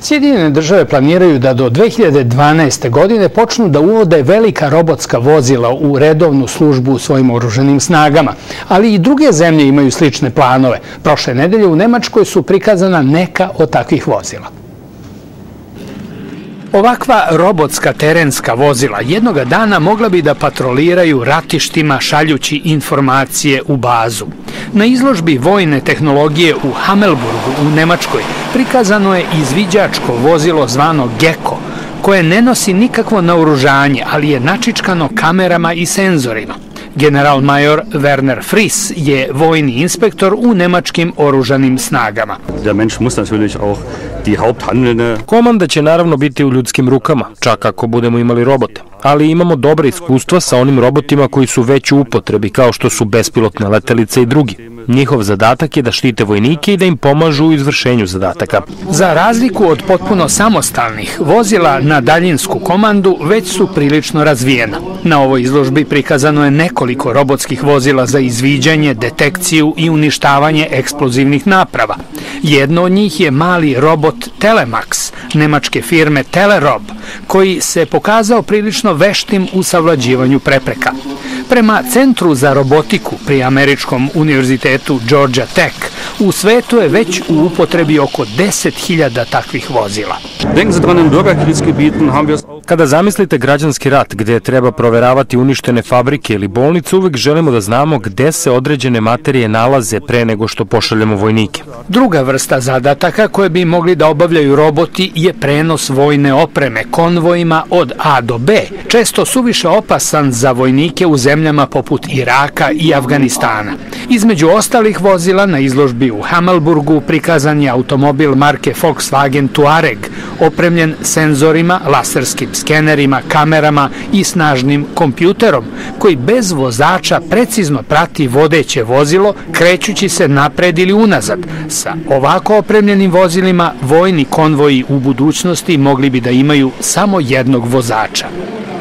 Sjedinjene države planiraju da do 2012. godine počnu da uvode velika robotska vozila u redovnu službu u svojim oružanim snagama, ali i druge zemlje imaju slične planove. Prošle nedelje u Nemačkoj su prikazana neka od takvih vozila. Ovakva robotska terenska vozila jednoga dana mogla bi da patroliraju ratištima šaljući informacije u bazu. Na izložbi vojne tehnologije u Hamelburgu u Nemačkoj prikazano je izviđačko vozilo zvano Gecko, koje ne nosi nikakvo naoružanje, ali je načičkano kamerama i senzorima. Generalmajor Werner Friss je vojni inspektor u nemačkim oružanim snagama. Komanda će naravno biti u ljudskim rukama, čak ako budemo imali robote. Ali imamo dobre iskustva sa onim robotima koji su već u upotrebi, kao što su bespilotne letelice i drugi. Njihov zadatak je da štite vojnike i da im pomažu u izvršenju zadataka. Za razliku od potpuno samostalnih, vozila na daljinsku komandu već su prilično razvijena. Na ovoj izložbi prikazano je nekoliko robotskih vozila za izviđanje, detekciju i uništavanje eksplozivnih naprava. Jedno od njih je mali robot Telemax, nemačke firme Telerob, koji se pokazao prilično veštim u savlađivanju prepreka. Prema Centru za robotiku pri Američkom univerzitetu Georgia Tech, u svetu je već u upotrebi oko 10.000 takvih vozila. Kada zamislite građanski rat gde treba proveravati uništene fabrike ili bolnice, uvek želimo da znamo gde se određene materije nalaze pre nego što pošaljemo vojnike. Druga vrsta zadataka koje bi mogli da obavljaju roboti je prenos vojne opreme konvojima od A do B, često suviše opasan za vojnike u zemljama poput Iraka i Afganistana. Između ostalih vozila na izložbi u Hamelburgu prikazan je automobil marke Volkswagen Touareg, opremljen senzorima, laserskim skenerima, kamerama i snažnim kompjuterom, koji bez vozača precizno prati vodeće vozilo, krećući se napred ili unazad. Sa ovako opremljenim vozilima vojni konvoji u budućnosti mogli bi da imaju samo jednog vozača.